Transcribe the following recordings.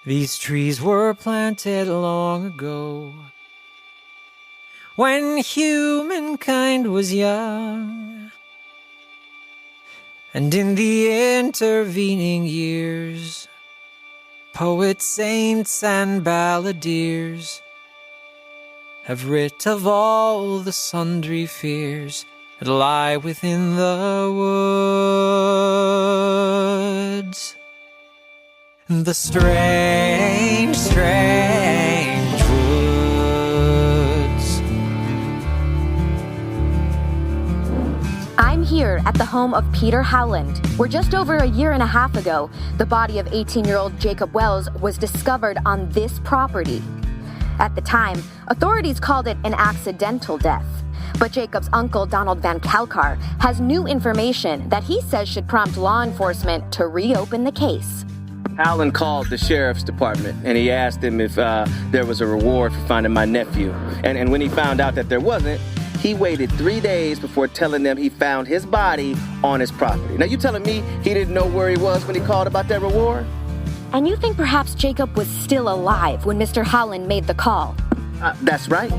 These trees were planted long ago, when humankind was young. And in the intervening years, poets, saints, and balladeers have writ of all the sundry fears that lie within the woods. The strange, strange woods. I'm here at the home of Peter Howland, where just over a year and a half ago, the body of 18-year-old Jacob Wells was discovered on this property. At the time, authorities called it an accidental death. But Jacob's uncle, Donald Van Kalkar, has new information that he says should prompt law enforcement to reopen the case. Howland called the sheriff's department, and he asked him if there was a reward for finding my nephew. And when he found out that there wasn't, he waited 3 days before telling them he found his body on his property. Now, you telling me he didn't know where he was when he called about that reward? And you think perhaps Jacob was still alive when Mr. Howland made the call? That's right.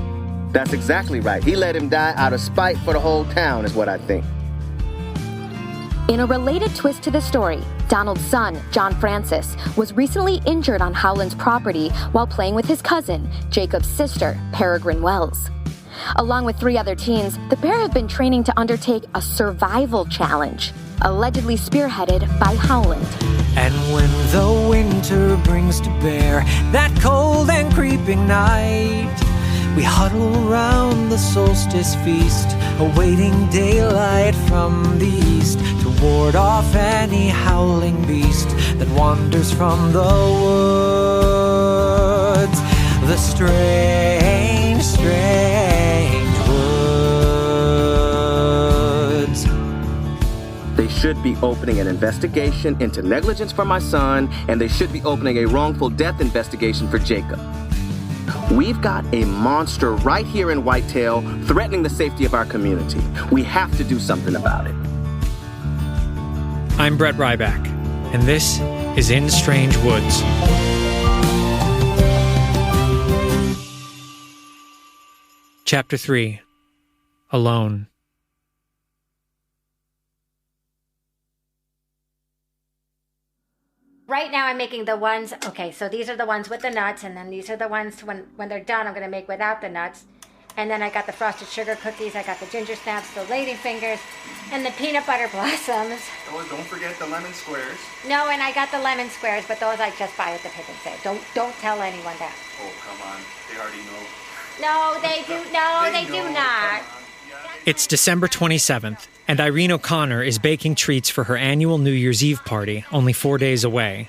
That's exactly right. He let him die out of spite for the whole town, is what I think. In a related twist to the story, Donald's son, John Francis, was recently injured on Howland's property while playing with his cousin, Jacob's sister, Peregrine Wells. Along with 3 other teens, the pair have been training to undertake a survival challenge, allegedly spearheaded by Howland. And when the winter brings to bear that cold and creeping night, we huddle round the solstice feast, awaiting daylight from the east to ward off any howling beast that wanders from the woods. The strange, strange woods. They should be opening an investigation into negligence for my son, and they should be opening a wrongful death investigation for Jacob. We've got a monster right here in Whitetail threatening the safety of our community. We have to do something about it. I'm Brett Ryback, and this is In Strange Woods. Chapter 3. Alone. Right now I'm making the ones, okay, so these are the ones with the nuts, and then these are the ones when they're done I'm going to make without the nuts. And then I got the frosted sugar cookies, I got the ginger snaps, the lady fingers, and the peanut butter blossoms. Oh, don't forget the lemon squares. No, and I got the lemon squares, but those I just buy at the pick and save. Don't tell anyone that. Oh, come on. They already know. No, they do. No, they do not. It's December 27th, and Irene O'Connor is baking treats for her annual New Year's Eve party, only 4 days away.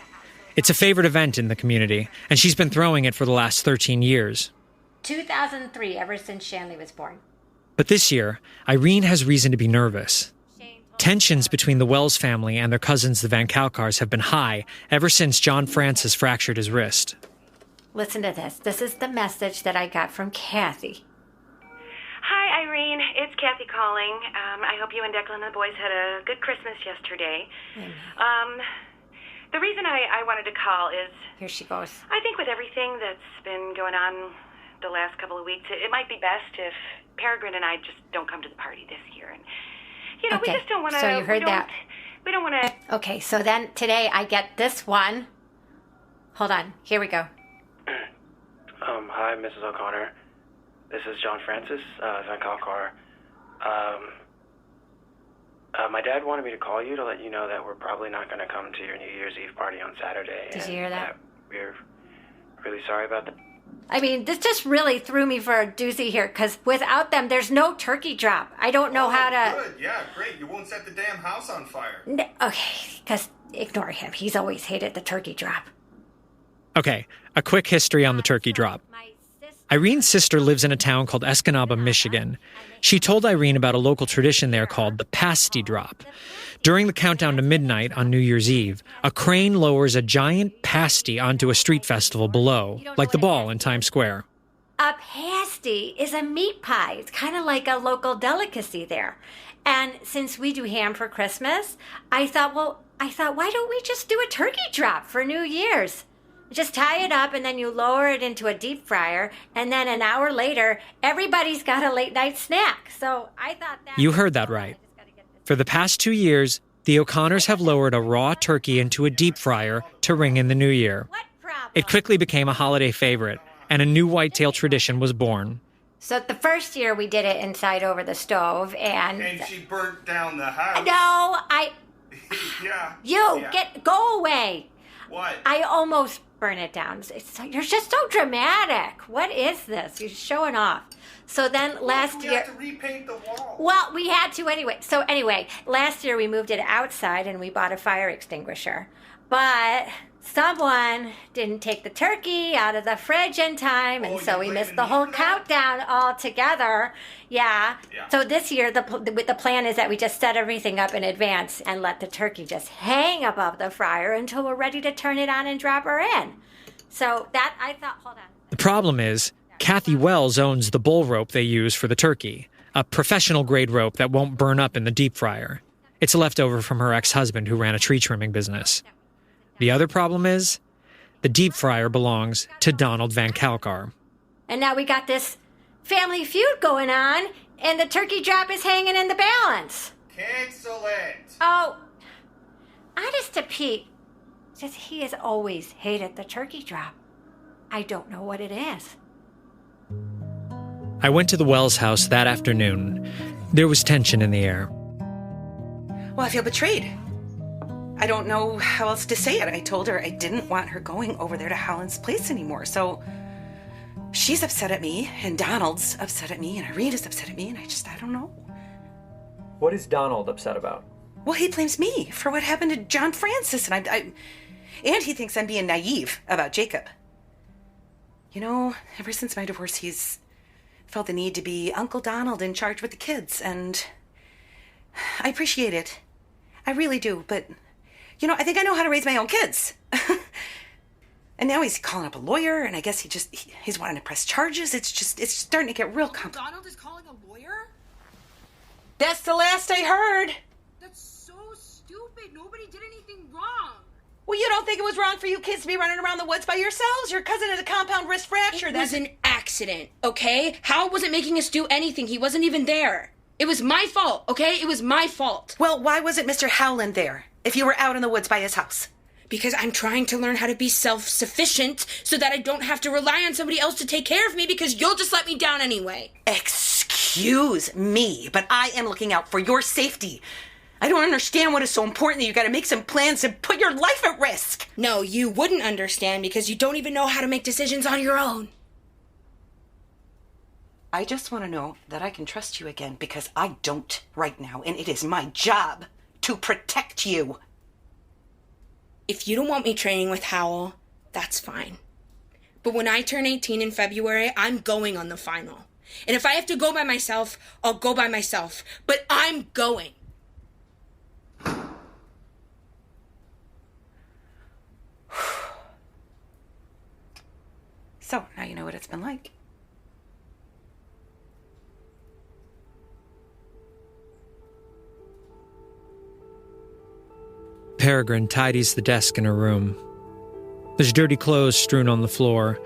It's a favorite event in the community, and she's been throwing it for the last 13 years. 2003, ever since Shanley was born. But this year, Irene has reason to be nervous. Tensions between the Wells family and their cousins, the Van Kalkars, have been high ever since John Francis fractured his wrist. Listen to this. This is the message that I got from Kathy. Hi, Irene. It's Kathy calling. I hope you and Declan and the boys had a good Christmas yesterday. The reason I wanted to call is... Here she goes. I think with everything that's been going on the last couple of weeks, it might be best if Peregrine and I just don't come to the party this year. And, you know, Okay, we just don't want to... so you heard that. We don't want to... Okay, so then today I get this one. Hold on. Here we go. Hi, Mrs. O'Connor. This is John Francis, Van Kalkar. My dad wanted me to call you to let you know that we're probably not going to come to your New Year's Eve party on Saturday. Did you hear that? We're really sorry about that. I mean, this just really threw me for a doozy here, because without them, there's no turkey drop. I don't know how to... Good, yeah, great. You won't set the damn house on fire. Okay, because ignore him. He's always hated the turkey drop. Okay, a quick history on the turkey drop. Irene's sister lives in a town called Escanaba, Michigan. She told Irene about a local tradition there called the pasty drop. During the countdown to midnight on New Year's Eve, a crane lowers a giant pasty onto a street festival below, like the ball in Times Square. A pasty is a meat pie. It's kind of like a local delicacy there. And since we do ham for Christmas, I thought, why don't we just do a turkey drop for New Year's? Just tie it up and then you lower it into a deep fryer. And then an hour later, everybody's got a late night snack. So I thought that... You heard that right. For the past 2 years, the O'Connors have lowered a raw turkey into a deep fryer to ring in the new year. What problem? It quickly became a holiday favorite, and a new whitetail tradition was born. So the first year we did it inside over the stove and... And she burnt down the house. No, Yeah. Go away. What? I almost burn it down. You're just so dramatic. What is this? You're showing off. So then last year... We have to repaint the wall. Well, we had to anyway. So anyway, last year we moved it outside and we bought a fire extinguisher. But someone didn't take the turkey out of the fridge in time, and so we missed the whole countdown altogether. Yeah. So this year the plan is that we just set everything up in advance and let the turkey just hang above the fryer until we're ready to turn it on and drop her in. So that, I thought, hold on. The problem is, Kathy Wells owns the bull rope they use for the turkey, a professional-grade rope that won't burn up in the deep fryer. It's a leftover from her ex-husband who ran a tree trimming business. The other problem is, the deep fryer belongs to Donald Van Kalkar. And now we got this family feud going on, and the turkey drop is hanging in the balance. Cancel it. Oh, honest to Pete, just he has always hated the turkey drop. I don't know what it is. I went to the Wells house that afternoon. There was tension in the air. Well, I feel betrayed. I don't know how else to say it. I told her I didn't want her going over there to Holland's place anymore. So she's upset at me, and Donald's upset at me, and Irina's upset at me, and I don't know. What is Donald upset about? Well, he blames me for what happened to John Francis, and and he thinks I'm being naive about Jacob. You know, ever since my divorce, he's felt the need to be Uncle Donald in charge with the kids, and I appreciate it. I really do, but, you know, I think I know how to raise my own kids. And now he's calling up a lawyer, and I guess he's wanting to press charges. It's starting to get real complicated. Donald is calling a lawyer? That's the last I heard. That's so stupid. Nobody did anything wrong. Well, you don't think it was wrong for you kids to be running around the woods by yourselves? Your cousin had a compound wrist fracture. It was an accident, okay? Hal wasn't making us do anything. He wasn't even there. It was my fault, okay? It was my fault. Well, why wasn't Mr. Howland there if you were out in the woods by his house? Because I'm trying to learn how to be self-sufficient so that I don't have to rely on somebody else to take care of me because you'll just let me down anyway. Excuse me, but I am looking out for your safety. I don't understand what is so important that you gotta make some plans and put your life at risk. No, you wouldn't understand because you don't even know how to make decisions on your own. I just want to know that I can trust you again because I don't right now, and it is my job to protect you. If you don't want me training with Howell, that's fine. But when I turn 18 in February, I'm going on the final. And if I have to go by myself, I'll go by myself. But I'm going. So, now you know what it's been like. Peregrine tidies the desk in her room. There's dirty clothes strewn on the floor,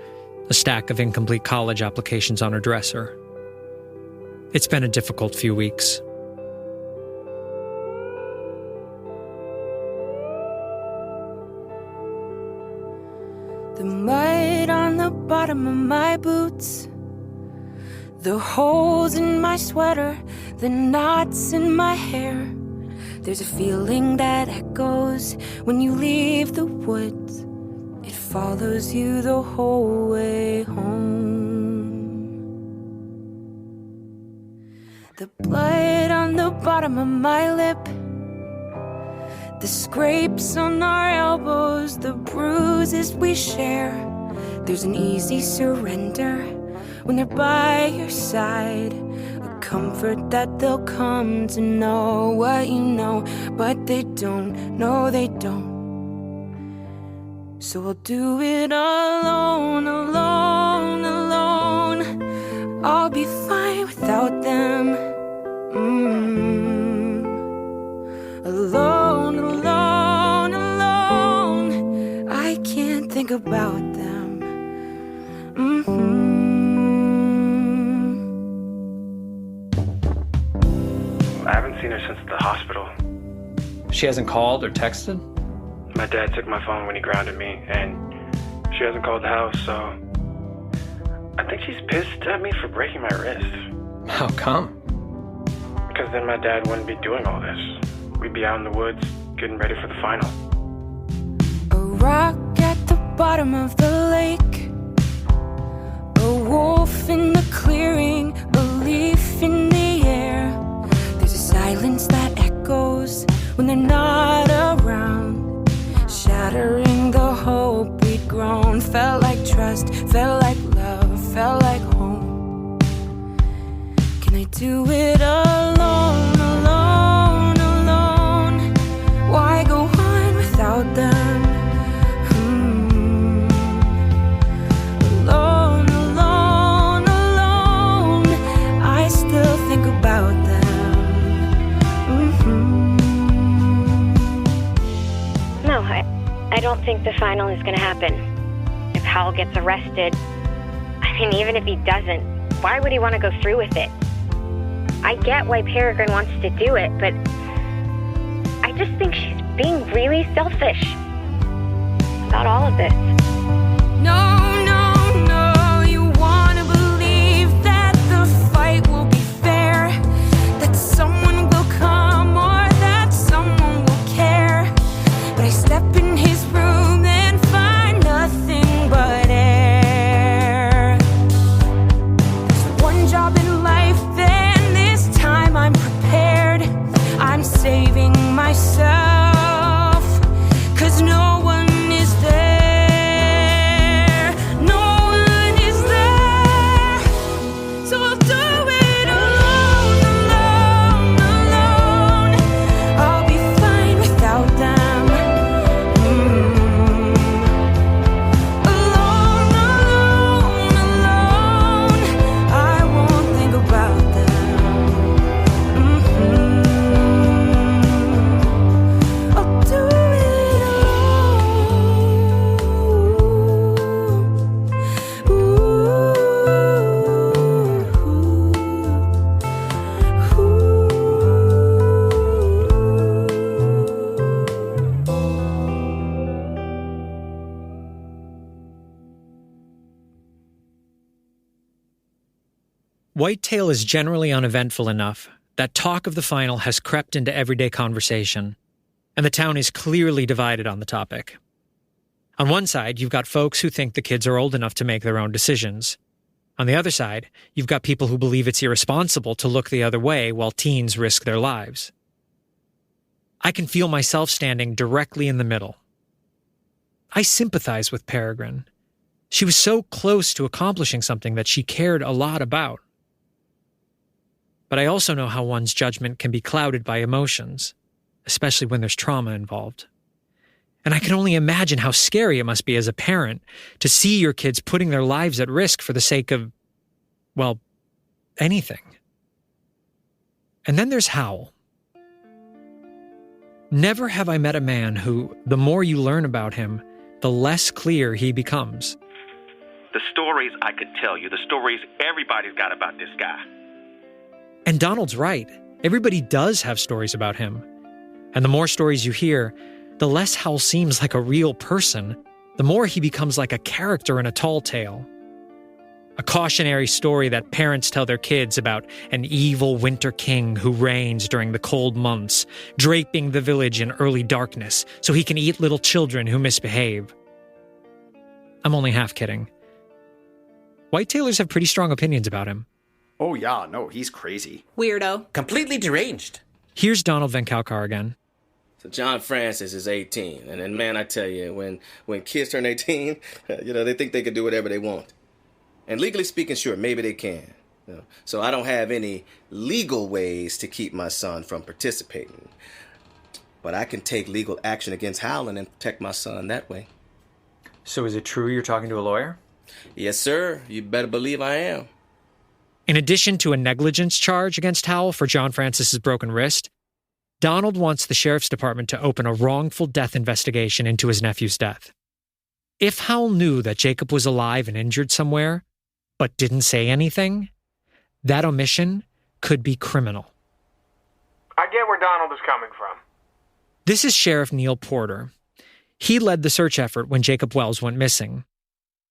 a stack of incomplete college applications on her dresser. It's been a difficult few weeks. The mud on the bottom of my boots, the holes in my sweater, the knots in my hair. There's a feeling that echoes when you leave the woods. It follows you the whole way home. The blood on the bottom of my lip, the scrapes on our elbows, the bruises we share. There's an easy surrender when they're by your side, a comfort that they'll come to know what you know, but they don't, no they don't. So I'll do it alone, alone, alone. I'll be fine without them. Alone, alone, alone. I can't think about them. I haven't seen her since the hospital. She hasn't called or texted? My dad took my phone when he grounded me, and she hasn't called the house, so I think she's pissed at me for breaking my wrist. How come? Because then my dad wouldn't be doing all this. We'd be out in the woods, getting ready for the final. A rock at the bottom of the lake, a wolf in the clearing, a leaf in the air. There's a silence that echoes when they're not around, shattering the hope we'd grown. Felt like trust, felt like love, felt like home. Can I do it alone, alone, alone? Why go on without them? Alone, alone, alone, I still think about them. No, I don't think the final is going to happen. If Howell gets arrested, I mean, even if he doesn't, why would he want to go through with it? I get why Peregrine wants to do it, but I just think she's being really selfish about all of this. No, no, no, you wanna believe that the fight will be fair, that someone will come or that someone will care. But I step in his room and find nothing but air. There's one job in life, and this time I'm prepared. I'm saving myself, 'cause no one is there. No one is there. So I'll do it alone, alone, alone. I'll be fine without them. Alone, alone, alone. I won't think about them. I'll do it Whitetail is generally uneventful enough that talk of the final has crept into everyday conversation, and the town is clearly divided on the topic. On one side, you've got folks who think the kids are old enough to make their own decisions. On the other side, you've got people who believe it's irresponsible to look the other way while teens risk their lives. I can feel myself standing directly in the middle. I sympathize with Peregrine. She was so close to accomplishing something that she cared a lot about. But I also know how one's judgment can be clouded by emotions, especially when there's trauma involved. And I can only imagine how scary it must be as a parent to see your kids putting their lives at risk for the sake of, well, anything. And then there's Howell. Never have I met a man who, the more you learn about him, the less clear he becomes. The stories I could tell you, the stories everybody's got about this guy. And Donald's right. Everybody does have stories about him. And the more stories you hear, the less Howell seems like a real person, the more he becomes like a character in a tall tale. A cautionary story that parents tell their kids about an evil winter king who reigns during the cold months, draping the village in early darkness so he can eat little children who misbehave. I'm only half kidding. Whitetailers have pretty strong opinions about him. Oh yeah, no, he's crazy. Weirdo. Completely deranged. Here's Donald Van Kalkar again. So John Francis is 18, and then, man, I tell you, when kids turn 18, they think they can do whatever they want. And legally speaking, sure, maybe they can. So I don't have any legal ways to keep my son from participating. But I can take legal action against Howland and protect my son that way. So is it true you're talking to a lawyer? Yes, sir. You better believe I am. In addition to a negligence charge against Howell for John Francis's broken wrist, Donald wants the sheriff's department to open a wrongful death investigation into his nephew's death. If Howell knew that Jacob was alive and injured somewhere, but didn't say anything, that omission could be criminal. I get where Donald is coming from. This is Sheriff Neil Porter. He led the search effort when Jacob Wells went missing.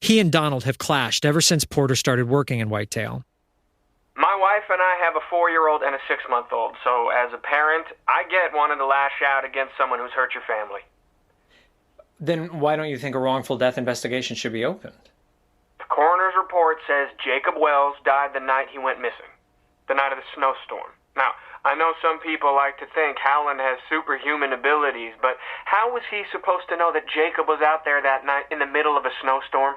He and Donald have clashed ever since Porter started working in Whitetail. My wife and I have a 4-year-old and a 6-month-old, so as a parent, I get wanting to lash out against someone who's hurt your family. Then why don't you think a wrongful death investigation should be opened? The coroner's report says Jacob Wells died the night he went missing, the night of the snowstorm. Now, I know some people like to think Howland has superhuman abilities, but how was he supposed to know that Jacob was out there that night in the middle of a snowstorm?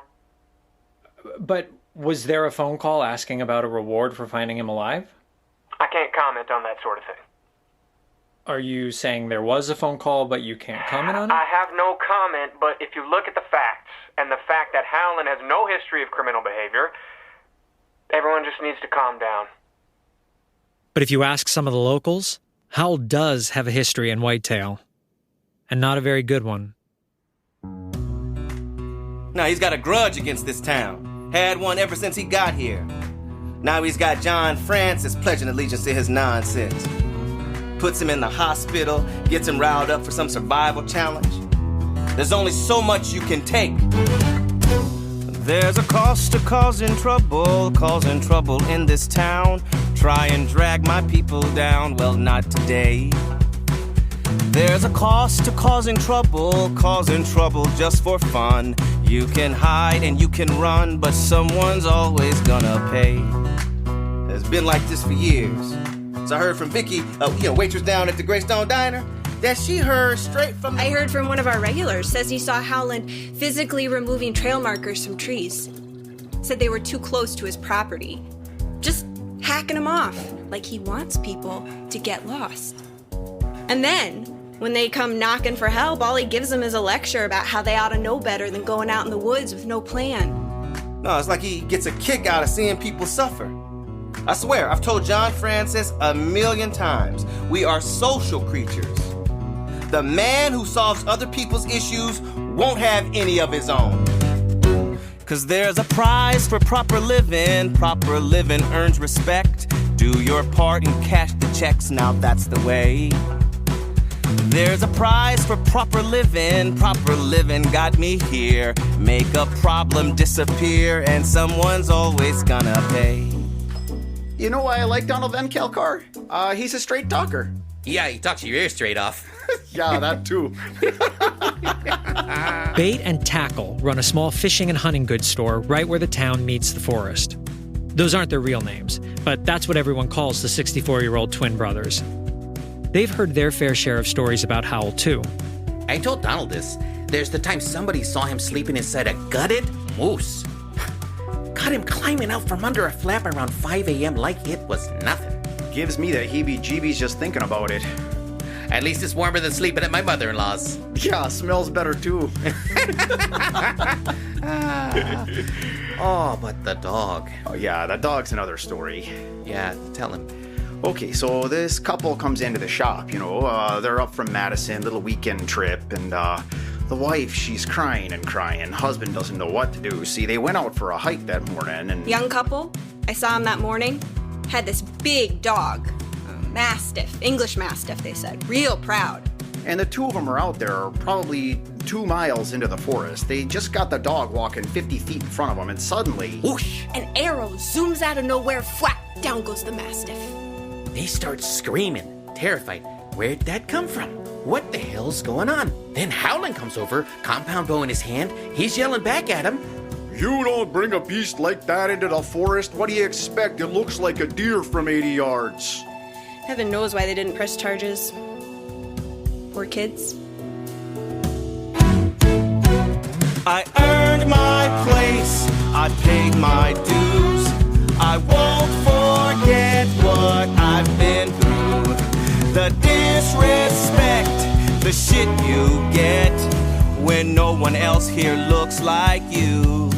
But was there a phone call asking about a reward for finding him alive? I can't comment on that sort of thing. Are you saying there was a phone call, but you can't comment on it? I have no comment, but if you look at the facts, and the fact that Howland has no history of criminal behavior, everyone just needs to calm down. But if you ask some of the locals, Howell does have a history in Whitetail. And not a very good one. Now he's got a grudge against this town. Had one ever since he got here. Now he's got John Francis pledging allegiance to his nonsense. Puts him in the hospital, gets him riled up for some survival challenge. There's only so much you can take. There's a cost to causing trouble in this town. Try and drag my people down, well, not today. There's a cost to causing trouble just for fun. You can hide and you can run, but someone's always gonna pay. It's been like this for years. So I heard from Vicky, waitress down at the Greystone Diner, that she heard straight from... I heard from one of our regulars, says he saw Howland physically removing trail markers from trees. Said they were too close to his property. Just hacking them off, like he wants people to get lost. And then, when they come knocking for help, all he gives them is a lecture about how they ought to know better than going out in the woods with no plan. No, it's like he gets a kick out of seeing people suffer. I swear, I've told John Francis 1,000,000 times, we are social creatures. The man who solves other people's issues won't have any of his own. 'Cause there's a prize for proper living earns respect. Do your part and cash the checks, now that's the way. There's a prize for proper living got me here. Make a problem disappear and someone's always gonna pay. You know why I like Donald Van Kalkar? He's a straight talker. Yeah, he talks your ear straight off. Yeah, that too. Bait and Tackle run a small fishing and hunting goods store right where the town meets the forest. Those aren't their real names, but that's what everyone calls the 64-year-old twin brothers. They've heard their fair share of stories about Howell, too. I told Donald this. There's the time somebody saw him sleeping inside a gutted moose. Caught him climbing out from under a flap around 5 a.m. like it was nothing. Gives me the heebie-jeebies just thinking about it. At least it's warmer than sleeping at my mother-in-law's. Yeah, smells better too. Oh, but the dog. Oh yeah, the dog's another story. Yeah, tell him. Okay, so this couple comes into the shop, they're up from Madison, little weekend trip, and the wife, she's crying and crying. Husband doesn't know what to do. See, they went out for a hike that morning and... Young couple, I saw him that morning, had this big dog. Mastiff, English Mastiff, they said. Real proud. And the two of them are out there probably 2 miles into the forest. They just got the dog walking 50 feet in front of them, and suddenly... whoosh! An arrow zooms out of nowhere, flat, down goes the Mastiff. They start screaming, terrified. Where'd that come from? What the hell's going on? Then Howland comes over, compound bow in his hand. He's yelling back at him. You don't bring a beast like that into the forest. What do you expect? It looks like a deer from 80 yards. Heaven knows why they didn't press charges. Poor kids. I earned my place, I paid my dues. I won't forget what I've been through. The disrespect, the shit you get when no one else here looks like you.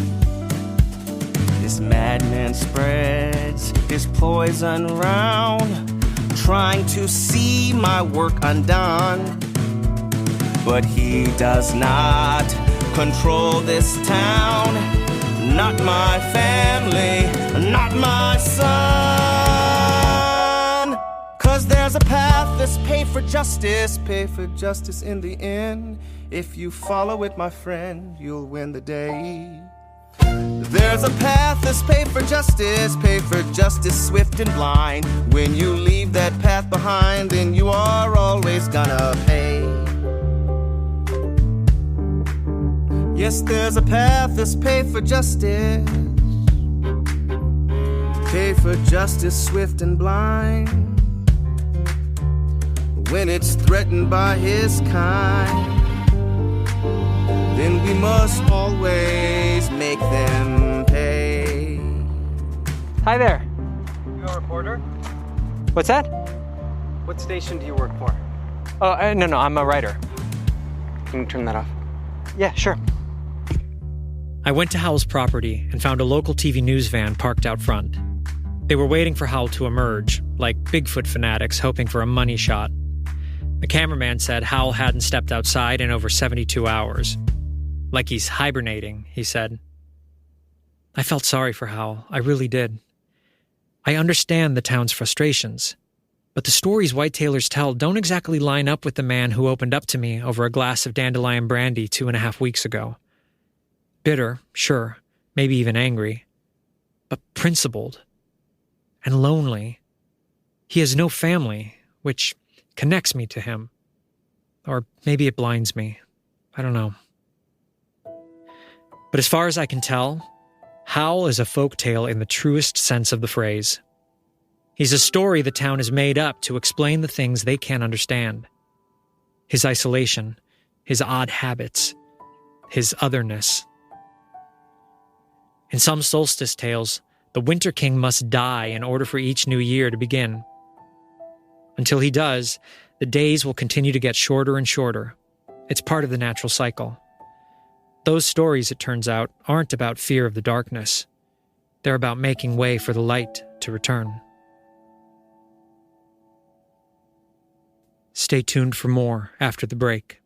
This madman spreads his poison round, trying to see my work undone. But he does not control this town. Not my family, not my son. 'Cause there's a path that's pay for justice in the end. If you follow it, my friend, you'll win the day. There's a path that's pay for justice, swift and blind. When you leave that path behind, then you are always gonna pay. Yes, there's a path that's pay for justice, swift and blind. When it's threatened by his kind, then we must always make them pay. Hi there. You a reporter? What's that? What station do you work for? Oh, no, I'm a writer. Can you turn that off? Yeah, sure. I went to Howell's property and found a local TV news van parked out front. They were waiting for Howell to emerge, like Bigfoot fanatics hoping for a money shot. The cameraman said Howell hadn't stepped outside in over 72 hours. Like he's hibernating, he said. I felt sorry for Howell, I really did. I understand the town's frustrations, but the stories whitetailers tell don't exactly line up with the man who opened up to me over a glass of dandelion brandy 2.5 weeks ago. Bitter, sure, maybe even angry, but principled and lonely. He has no family, which connects me to him. Or maybe it blinds me. I don't know. But as far as I can tell, Howell is a folktale in the truest sense of the phrase. He's a story the town has made up to explain the things they can't understand. His isolation, his odd habits, his otherness. In some solstice tales, the Winter King must die in order for each new year to begin. Until he does, the days will continue to get shorter and shorter. It's part of the natural cycle. Those stories, it turns out, aren't about fear of the darkness. They're about making way for the light to return. Stay tuned for more after the break.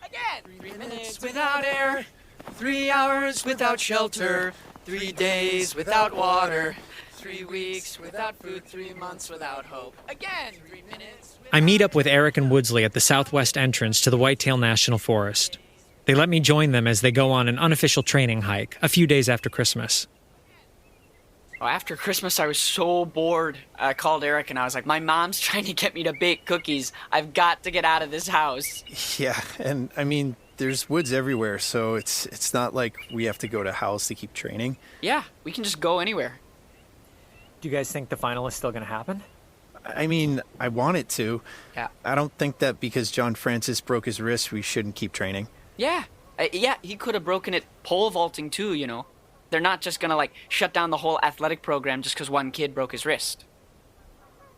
Again! 3 minutes without air, 3 hours without shelter, 3 days without water, 3 weeks without food, 3 months without hope. Again! 3 minutes. I meet up with Eric and Woodsley at the southwest entrance to the Whitetail National Forest. They let me join them as they go on an unofficial training hike a few days after Christmas. Well, after Christmas, I was so bored. I called Eric and I was like, my mom's trying to get me to bake cookies. I've got to get out of this house. Yeah, and I mean, there's woods everywhere, so it's not like we have to go to Howell's to keep training. Yeah, we can just go anywhere. Do you guys think the final is still going to happen? I mean, I want it to. Yeah. I don't think that because John Francis broke his wrist, we shouldn't keep training. Yeah. He could have broken it pole vaulting too, you know. They're not just going to, shut down the whole athletic program just because one kid broke his wrist.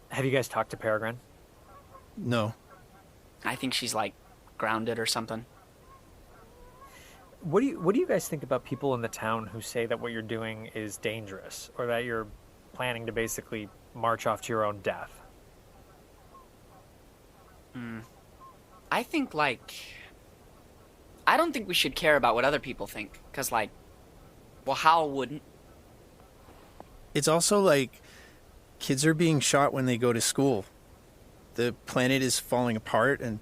Have you guys talked to Peregrine? No. I think she's, grounded or something. What do you guys think about people in the town who say that what you're doing is dangerous, or that you're planning to basically march off to your own death? I think, I don't think we should care about what other people think, because, Howell wouldn't. It's also kids are being shot when they go to school. The planet is falling apart and,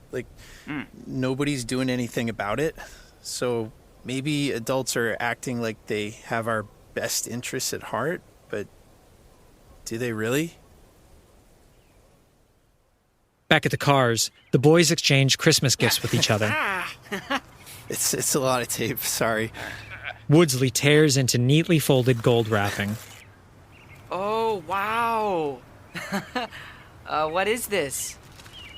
nobody's doing anything about it. So maybe adults are acting like they have our best interests at heart, but do they really? Back at the cars, the boys exchange Christmas gifts with each other. It's a lot of tape, sorry. Woodsley tears into neatly folded gold wrapping. Oh, wow. What is this?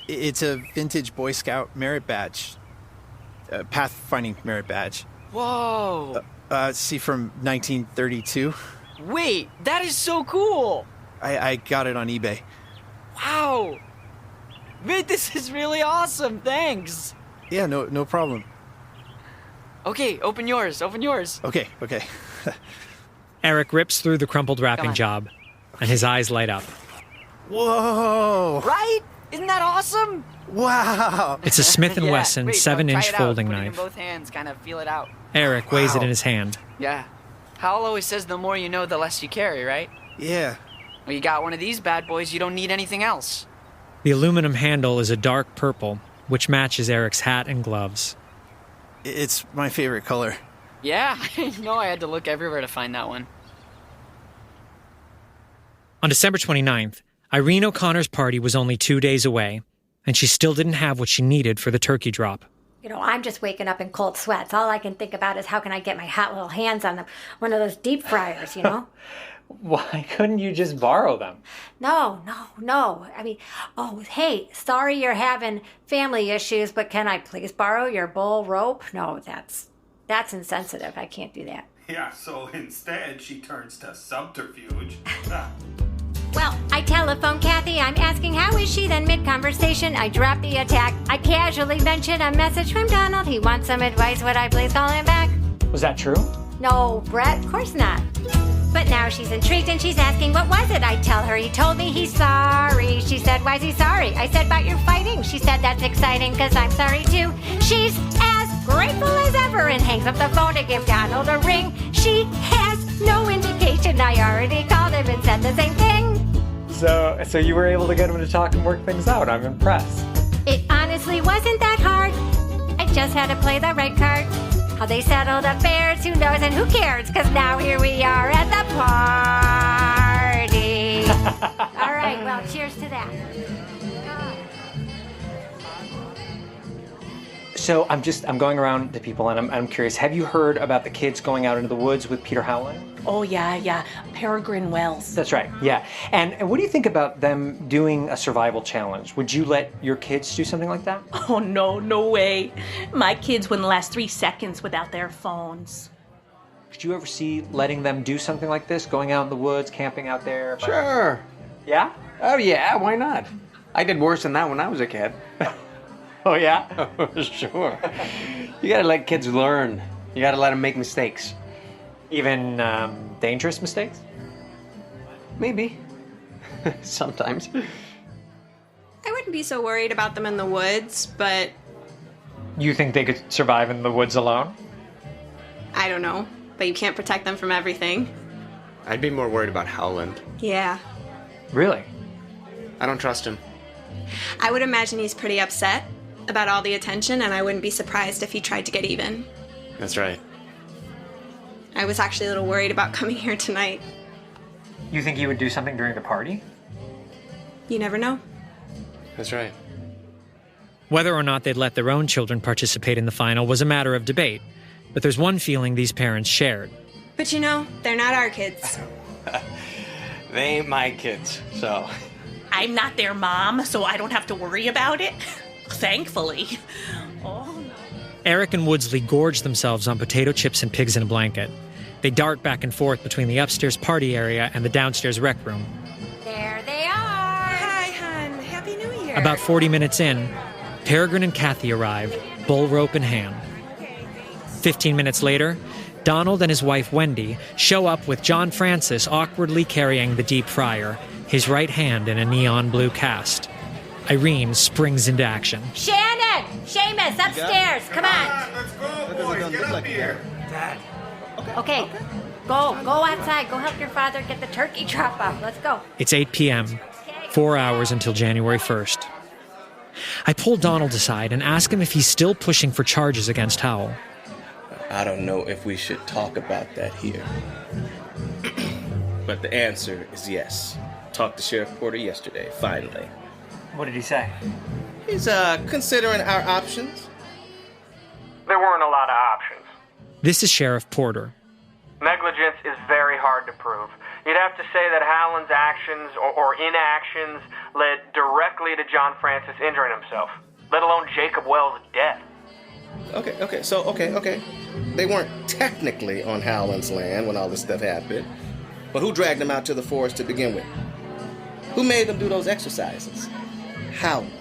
It's a vintage Boy Scout merit badge. Pathfinding merit badge. Whoa. See, from 1932. Wait, that is so cool. I got it on eBay. Wow. Wait, this is really awesome. Thanks. Yeah, no problem. Okay, open yours. Okay. Eric rips through the crumpled wrapping job, and his eyes light up. Whoa! Right? Isn't that awesome? awesome? Wow. It's a Smith & Wesson Wait, 7-inch try it out. folding Put it in knife. both hands, kind of feel it out. Eric weighs it in his hand. Yeah. Hal always says the more you know, the less you carry, right? Yeah. Well, you got one of these bad boys, you don't need anything else. The aluminum handle is a dark purple, which matches Eric's hat and gloves. It's my favorite color. Yeah, I know I had to look everywhere to find that one. On December 29th, Irene O'Connor's party was only 2 days away, and she still didn't have what she needed for the turkey drop. You know, I'm just waking up in cold sweats. All I can think about is how can I get my hot little hands on one of those deep fryers, you know? Why couldn't you just borrow them? No. I mean, oh, hey, sorry you're having family issues, but can I please borrow your bull rope? No, that's insensitive. I can't do that. Yeah, so instead she turns to subterfuge. Well, I telephone Kathy. I'm asking how is she. Then mid-conversation, I drop the attack. I casually mention a message from Donald. He wants some advice. Would I please call him back? Was that true? No, Brett, of course not. But now she's intrigued and she's asking, what was it? I tell her he told me he's sorry. She said, why's he sorry? I said, about your fighting. She said, that's exciting because I'm sorry too. She's as grateful as ever and hangs up the phone to give Donald a ring. She has no indication. I already called him and said the same thing. So you were able to get him to talk and work things out. I'm impressed. It honestly wasn't that hard. I just had to play the right card. How they settled affairs, who knows and who cares? Because now here we are at the party. All right, well, cheers to that. So I'm going around to people and I'm curious. Have you heard about the kids going out into the woods with Peter Howland? Oh, yeah. Peregrine Wells. That's right, yeah. And what do you think about them doing a survival challenge? Would you let your kids do something like that? Oh, no way. My kids wouldn't last 3 seconds without their phones. Could you ever see letting them do something like this? Going out in the woods, camping out there? Sure. Yeah? Oh, yeah, why not? I did worse than that when I was a kid. Oh, yeah? Sure. You gotta let kids learn. You gotta let them make mistakes. Even dangerous mistakes? Maybe. Sometimes. I wouldn't be so worried about them in the woods, but You think they could survive in the woods alone? I don't know. But you can't protect them from everything. I'd be more worried about Howland. Yeah. Really? I don't trust him. I would imagine he's pretty upset about all the attention, and I wouldn't be surprised if he tried to get even. That's right. I was actually a little worried about coming here tonight. You think he would do something during the party? You never know. That's right. Whether or not they'd let their own children participate in the final was a matter of debate, but there's one feeling these parents shared. But you know, they're not our kids. They ain't my kids, so... I'm not their mom, so I don't have to worry about it. Thankfully. Oh, no. Eric and Woodsley gorge themselves on potato chips and pigs in a blanket. They dart back and forth between the upstairs party area and the downstairs rec room. There they are. Hi, hon. Happy New Year. About 40 minutes in, Peregrine and Kathy arrive, bull rope in hand. 15 minutes later, Donald and his wife Wendy show up with John Francis awkwardly carrying the deep fryer, his right hand in a neon blue cast. Irene springs into action. Shannon! Seamus, upstairs. Come on. Let's go, boys. Get up here. Dad. Okay. Go outside. Go help your father get the turkey drop off. Let's go. It's 8 p.m., 4 hours until January 1st. I pull Donald aside and ask him if he's still pushing for charges against Howell. I don't know if we should talk about that here. But the answer is yes. Talked to Sheriff Porter yesterday, finally. What did he say? He's considering our options. There weren't a lot of options. This is Sheriff Porter. Negligence is very hard to prove. You'd have to say that Howland's actions or inactions led directly to John Francis injuring himself, let alone Jacob Wells' death. Okay. They weren't technically on Howland's land when all this stuff happened. But who dragged them out to the forest to begin with? Who made them do those exercises? Howland.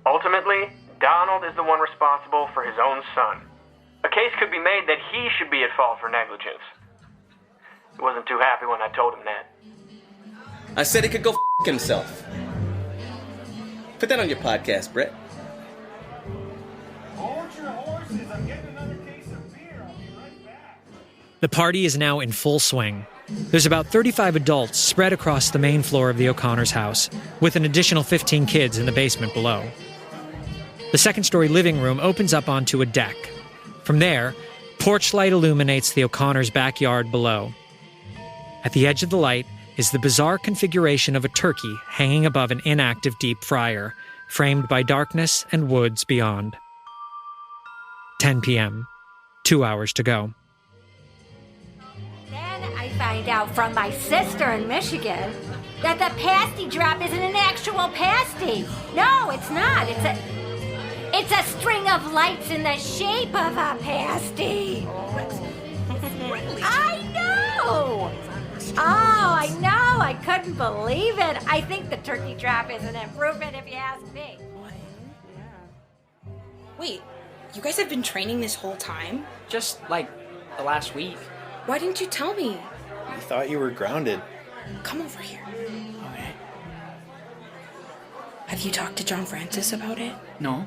Ultimately, Donald is the one responsible for his own son. A case could be made that he should be at fault for negligence. He wasn't too happy when I told him that. I said he could go f*** himself. Put that on your podcast, Brett. Hold your horses. I'm getting another case of beer. I'll be right back. The party is now in full swing. There's about 35 adults spread across the main floor of the O'Connors' house, with an additional 15 kids in the basement below. The second-story living room opens up onto a deck. From there, porch light illuminates the O'Connors' backyard below. At the edge of the light is the bizarre configuration of a turkey hanging above an inactive deep fryer, framed by darkness and woods beyond. 10 p.m. 2 hours to go. Then I find out from my sister in Michigan that the pasty drop isn't an actual pasty. No, it's not. It's a string of lights in the shape of a pasty. I know! Oh, I know! I couldn't believe it. I think the turkey drop is an improvement if you ask me. Wait, you guys have been training this whole time? Just, like, the last week. Why didn't you tell me? I thought you were grounded. Come over here. Okay. Have you talked to John Francis about it? No.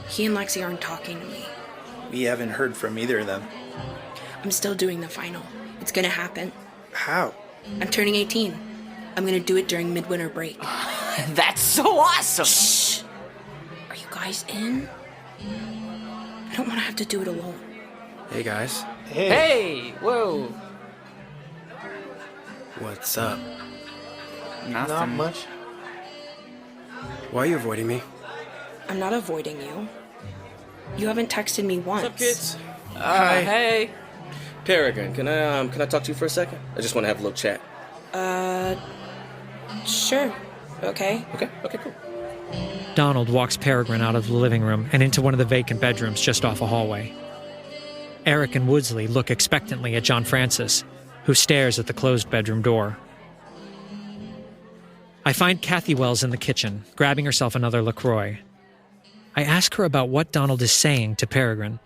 He and Lexi aren't talking to me. We haven't heard from either of them. I'm still doing the final. It's gonna happen. How? I'm turning 18. I'm gonna do it during midwinter break. That's so awesome! Shh! Are you guys in? I don't want to have to do it alone. Hey, guys. Hey! Whoa! What's up? Nothing. Not much. Why are you avoiding me? I'm not avoiding you. You haven't texted me once. What's up, kids? Hi. Hey. Peregrine, can I talk to you for a second? I just want to have a little chat. Sure. Okay, cool. Donald walks Peregrine out of the living room and into one of the vacant bedrooms just off a hallway. Eric and Woodsley look expectantly at John Francis, who stares at the closed bedroom door. I find Kathy Wells in the kitchen, grabbing herself another LaCroix. I ask her about what Donald is saying to Peregrine.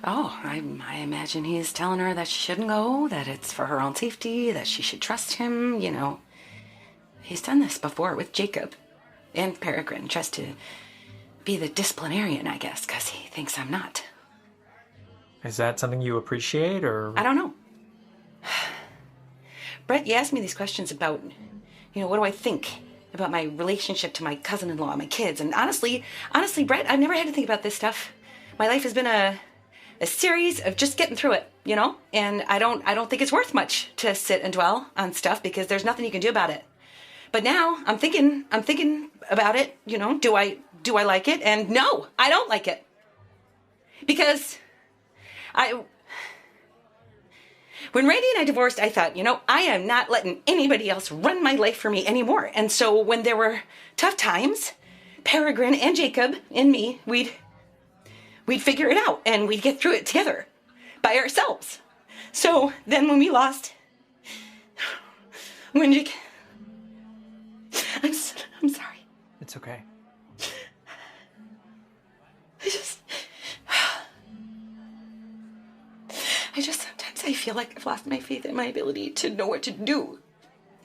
Oh, I imagine he's telling her that she shouldn't go, that it's for her own safety, that she should trust him, you know. He's done this before with Jacob and Peregrine, just to be the disciplinarian, I guess, because he thinks I'm not. Is that something you appreciate, or...? I don't know. Brett, you asked me these questions about, what do I think about my relationship to my cousin-in-law, my kids, and honestly, Brett, I've never had to think about this stuff. My life has been a series of just getting through it, and I don't think it's worth much to sit and dwell on stuff because there's nothing you can do about it. But now I'm thinking about it, do I like it? And no, I don't like it. Because when Randy and I divorced, I thought, I am not letting anybody else run my life for me anymore. And so when there were tough times, Peregrine and Jacob and me, we'd figure it out and we'd get through it together by ourselves. So then when we lost, when Jacob, I'm sorry. It's okay. I just sometimes I feel like I've lost my faith in my ability to know what to do,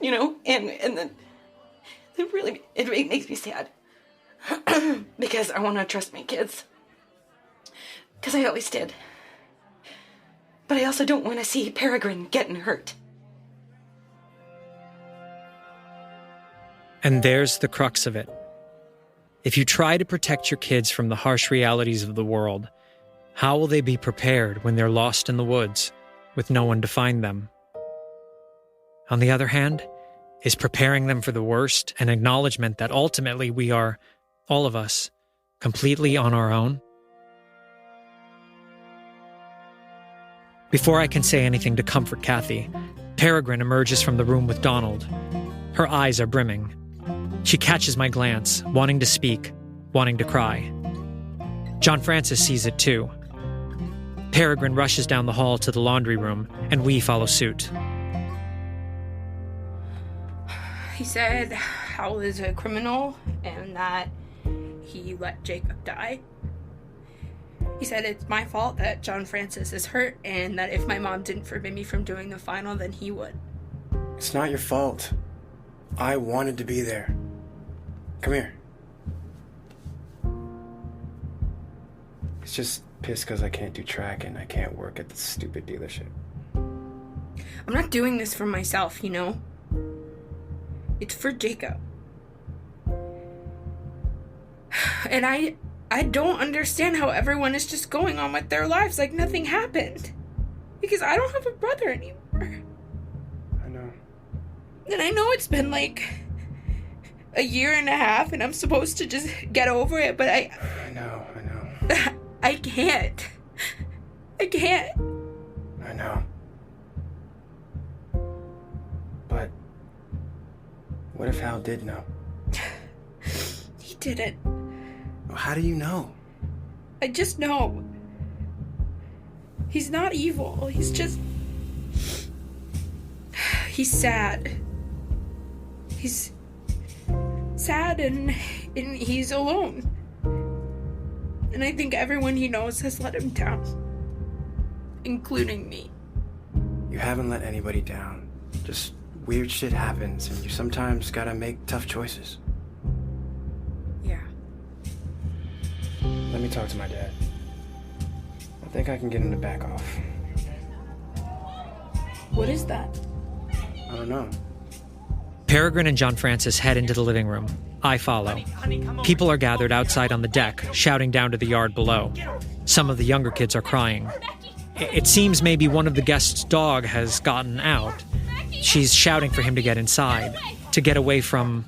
and then it makes me sad because I want to trust my kids because I always did, but I also don't want to see Peregrine getting hurt. And there's the crux of it. If you try to protect your kids from the harsh realities of the world, how will they be prepared when they're lost in the woods with no one to find them? On the other hand, is preparing them for the worst an acknowledgement that ultimately we are, all of us, completely on our own? Before I can say anything to comfort Kathy, Peregrine emerges from the room with Donald. Her eyes are brimming. She catches my glance, wanting to speak, wanting to cry. John Francis sees it too. Peregrine rushes down the hall to the laundry room, and we follow suit. He said Howell is a criminal and that he let Jacob die. He said it's my fault that John Francis is hurt and that if my mom didn't forbid me from doing the final, then he would. It's not your fault. I wanted to be there. Come here. It's just pissed because I can't do track and I can't work at the stupid dealership. I'm not doing this for myself, you know? It's for Jacob. And I don't understand how everyone is just going on with their lives like nothing happened. Because I don't have a brother anymore. I know. And I know it's been like a year and a half and I'm supposed to just get over it, but I know. I can't. I can't. I know. But what if Hal did know? He didn't. Well, how do you know? I just know. He's not evil. He's just... He's sad. He's sad and he's alone. And I think everyone he knows has let him down. Including me. You haven't let anybody down. Just weird shit happens and you sometimes gotta make tough choices. Yeah. Let me talk to my dad. I think I can get him to back off. What is that? I don't know. Peregrine and John Francis head into the living room. I follow. People are gathered outside on the deck, shouting down to the yard below. Some of the younger kids are crying. It seems maybe one of the guests' dog has gotten out. She's shouting for him to get inside, to get away from...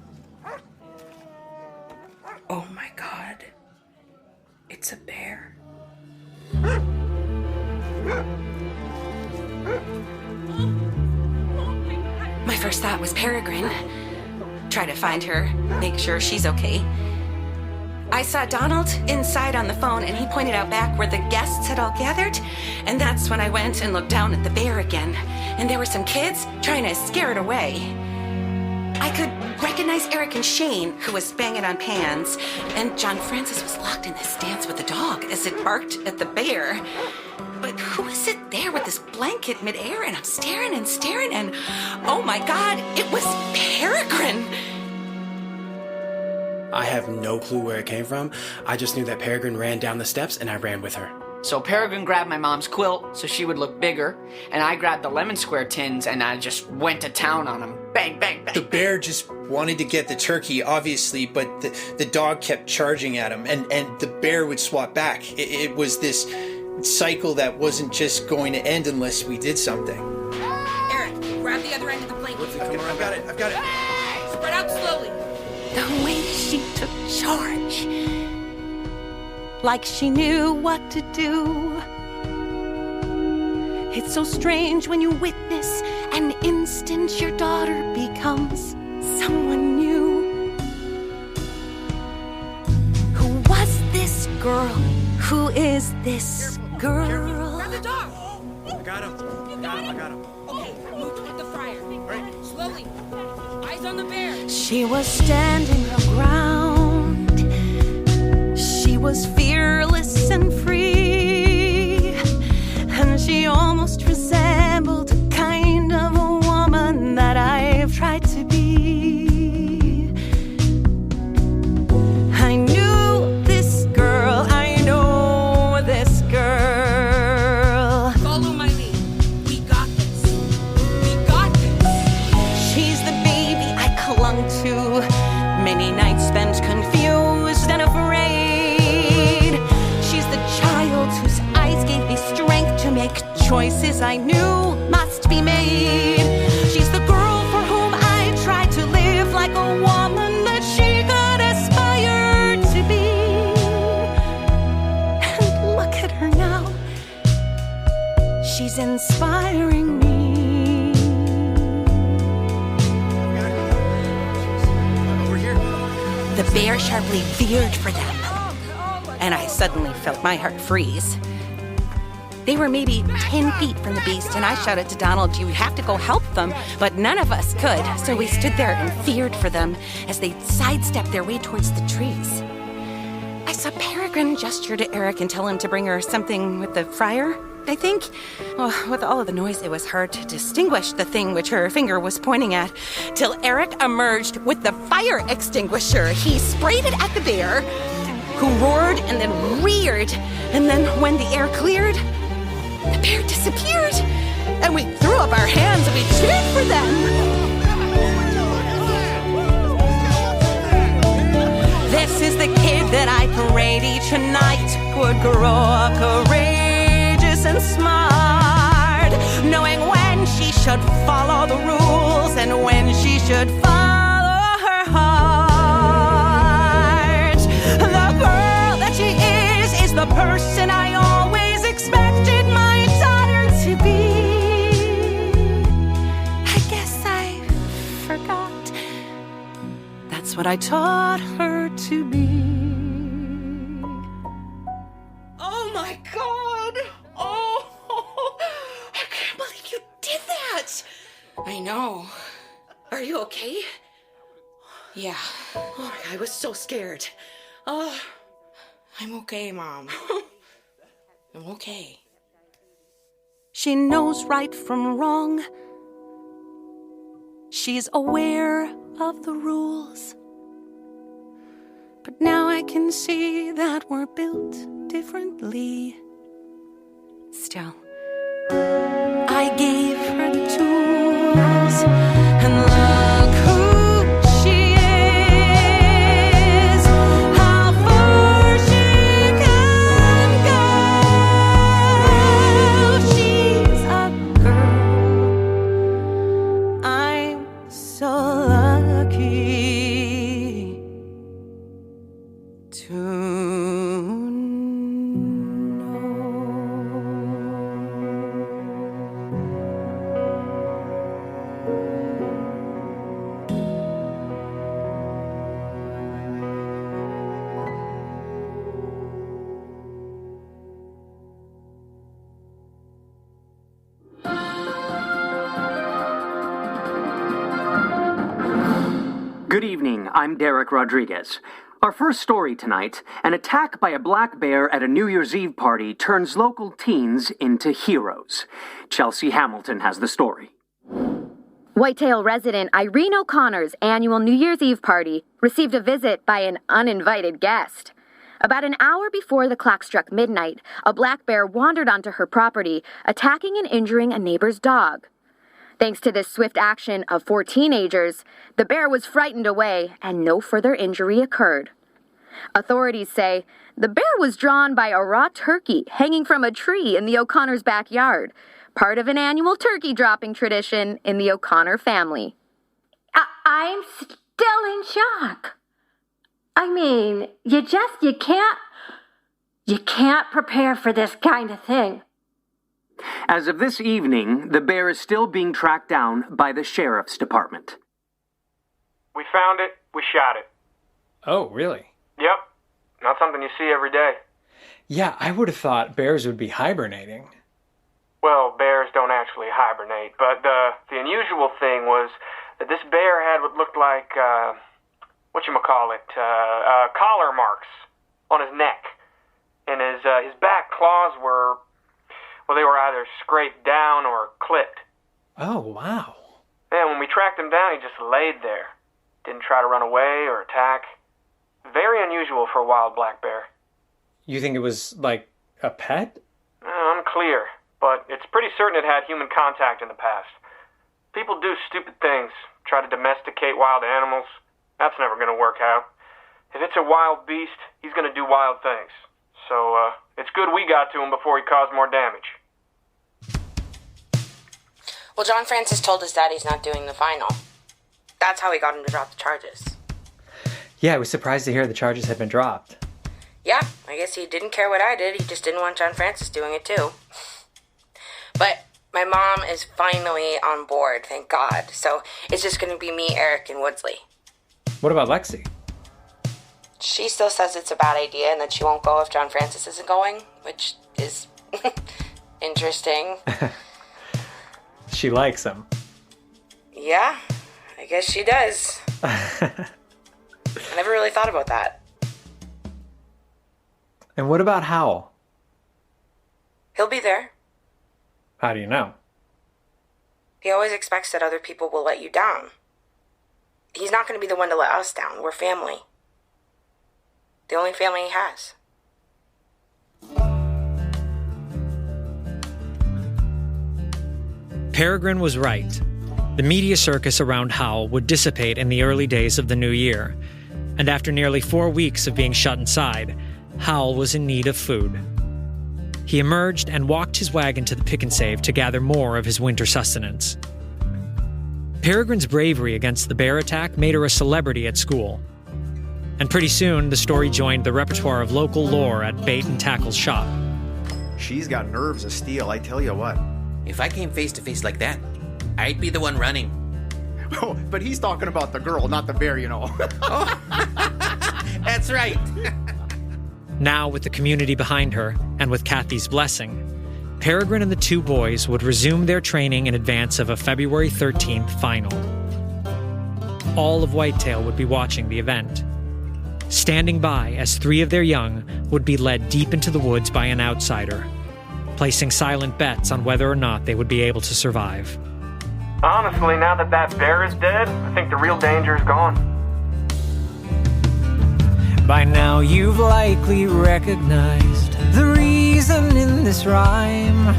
Oh my God. It's a bear. My first thought was Peregrine. Try to find her, make sure she's okay. I saw Donald inside on the phone, and he pointed out back where the guests had all gathered, and that's when I went and looked down at the bear again, and there were some kids trying to scare it away. I could recognize Eric and Shane, who was banging on pans, and John Francis was locked in this dance with the dog as it barked at the bear. But who is it there with this blanket midair? And I'm staring and staring, and oh my God, it was Peregrine! I have no clue where it came from. I just knew that Peregrine ran down the steps and I ran with her. So Peregrine grabbed my mom's quilt so she would look bigger, and I grabbed the lemon square tins and I just went to town on them. Bang, bang, bang. The bear just wanted to get the turkey, obviously, but the dog kept charging at him, and the bear would swat back. It was this cycle that wasn't just going to end unless we did something. Eric, grab the other end of the blanket. I've got it. Hey! Spread out slowly. The way she took charge, like she knew what to do. It's so strange when you witness an instant your daughter becomes someone new. Who was this girl? Who is this girl? Grab the dog. I got him. I got him. Okay, move toward the fryer. Right. Slowly. Eyes on the bear. She was standing her ground. She was fearless and free. And she almost resembled a kind of a woman that I've tried to be. I knew this girl. I know this girl. Follow my lead. We got this. We got this. She's the baby I clung to. Many nights spent confused and afraid. She's the child whose eyes gave me strength to make choices I knew must be made. She's the girl for whom I tried to live like a woman that she could aspire to be. And look at her now. She's inspiring me. The bear sharply veered for them, and I suddenly felt my heart freeze. They were maybe 10 feet from the beast, and I shouted to Donald, "You have to go help them," but none of us could, so we stood there and feared for them as they sidestepped their way towards the trees. I saw Peregrine gesture to Eric and tell him to bring her something with the fryer. I think, with all of the noise, it was hard to distinguish the thing which her finger was pointing at, till Eric emerged with the fire extinguisher. He sprayed it at the bear, who roared and then reared. And then when the air cleared, the bear disappeared. And we threw up our hands and we cheered for them. This is the kid that I prayed each night would grow up courageous and smart, knowing when she should follow the rules and when she should follow her heart. The girl that she is the person I always expected my daughter to be. I guess I forgot. That's what I taught her to be. Oh my God! Oh, I can't believe you did that! I know. Are you okay? Yeah. Oh my God, I was so scared. Oh, I'm okay, Mom. I'm okay. She knows right from wrong. She's aware of the rules. But now I can see that we're built differently. Still, I gave her the tools, and look who she is, how far she can go. She's a girl. I'm so lucky to Good evening, I'm Derek Rodriguez. Our first story tonight, an attack by a black bear at a New Year's Eve party turns local teens into heroes. Chelsea Hamilton has the story. Whitetail resident Irene O'Connor's annual New Year's Eve party received a visit by an uninvited guest. About an hour before the clock struck midnight, a black bear wandered onto her property, attacking and injuring a neighbor's dog. Thanks to this swift action of 4 teenagers, the bear was frightened away and no further injury occurred. Authorities say the bear was drawn by a raw turkey hanging from a tree in the O'Connor's backyard, part of an annual turkey dropping tradition in the O'Connor family. I'm still in shock. I mean, you can't prepare for this kind of thing. As of this evening, the bear is still being tracked down by the sheriff's department. We found it. We shot it. Oh, really? Yep. Not something you see every day. Yeah, I would have thought bears would be hibernating. Well, bears don't actually hibernate, but the unusual thing was that this bear had what looked like, collar marks on his neck. And his back claws were, they were either scraped down or clipped. Oh, wow. And when we tracked him down, he just laid there. Didn't try to run away or attack. Very unusual for a wild black bear. You think it was, like, a pet? Unclear, but it's pretty certain it had human contact in the past. People do stupid things, try to domesticate wild animals. That's never going to work out. If it's a wild beast, he's going to do wild things. So, it's good we got to him before he caused more damage. Well, John Francis told his dad he's not doing the final. That's how he got him to drop the charges. Yeah, I was surprised to hear the charges had been dropped. Yeah, I guess he didn't care what I did. He just didn't want John Francis doing it too. But my mom is finally on board, thank God. So it's just going to be me, Eric, and Woodsley. What about Lexi? She still says it's a bad idea and that she won't go if John Francis isn't going, which is interesting. She likes him. Yeah, I guess she does. I never really thought about that. And what about Howell? He'll be there. How do you know? He always expects that other people will let you down. He's not going to be the one to let us down. We're family. The only family he has. Peregrine was right. The media circus around Howell would dissipate in the early days of the new year. And after nearly 4 weeks of being shut inside, Howell was in need of food. He emerged and walked his wagon to the pick and save to gather more of his winter sustenance. Peregrine's bravery against the bear attack made her a celebrity at school. And pretty soon, the story joined the repertoire of local lore at Bait and Tackle's shop. She's got nerves of steel, I tell you what. If I came face to face like that, I'd be the one running. Oh, but he's talking about the girl, not the bear, you know. That's right. Now, with the community behind her, and with Kathy's blessing, Peregrine and the two boys would resume their training in advance of a February 13th final. All of Whitetail would be watching the event, standing by as 3 of their young would be led deep into the woods by an outsider, placing silent bets on whether or not they would be able to survive. Honestly, now that bear is dead, I think the real danger is gone. By now you've likely recognized the reason in this rhyme.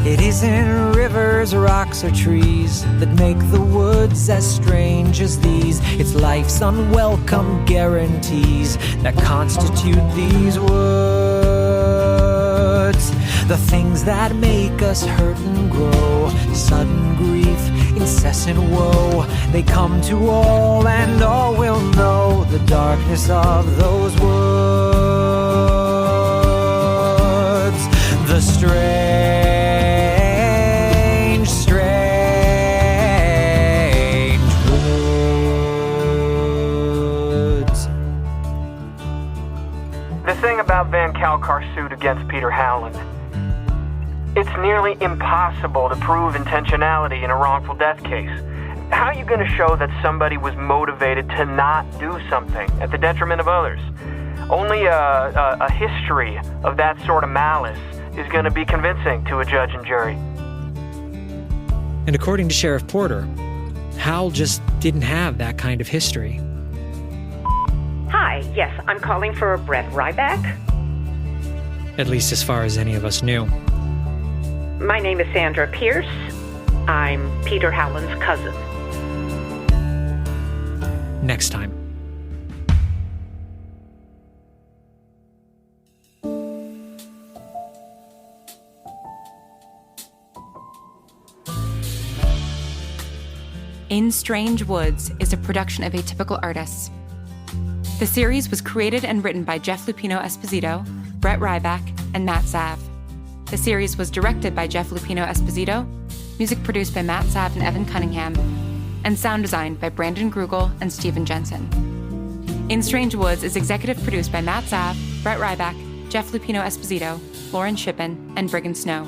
It isn't rivers, rocks, or trees that make the woods as strange as these. It's life's unwelcome guarantees that constitute these woods. The things that make us hurt and grow, sudden grief, incessant woe, they come to all and all will know the darkness of those woods. The strange, strange woods. The thing about Van Kalkar's suit against Peter Howland, it's nearly impossible to prove intentionality in a wrongful death case. How are you going to show that somebody was motivated to not do something at the detriment of others? Only a history of that sort of malice is going to be convincing to a judge and jury. And according to Sheriff Porter, Howell just didn't have that kind of history. Hi, yes, I'm calling for Brett Ryback. At least as far as any of us knew. My name is Sandra Pierce. I'm Peter Howland's cousin. Next time. In Strange Woods is a production of Atypical Artists. The series was created and written by Jeff Luppino-Esposito, Brett Ryback, and Matt Zav. The series was directed by Jeff Luppino-Esposito, music produced by Matt Zav and Evan Cunningham, and sound designed by Brandon Grugel and Steven Jensen. In Strange Woods is executive produced by Matt Zav, Brett Ryback, Jeff Luppino-Esposito, Lauren Shippen, and Briggon Snow.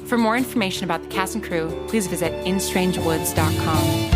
For more information about the cast and crew, please visit instrangewoods.com.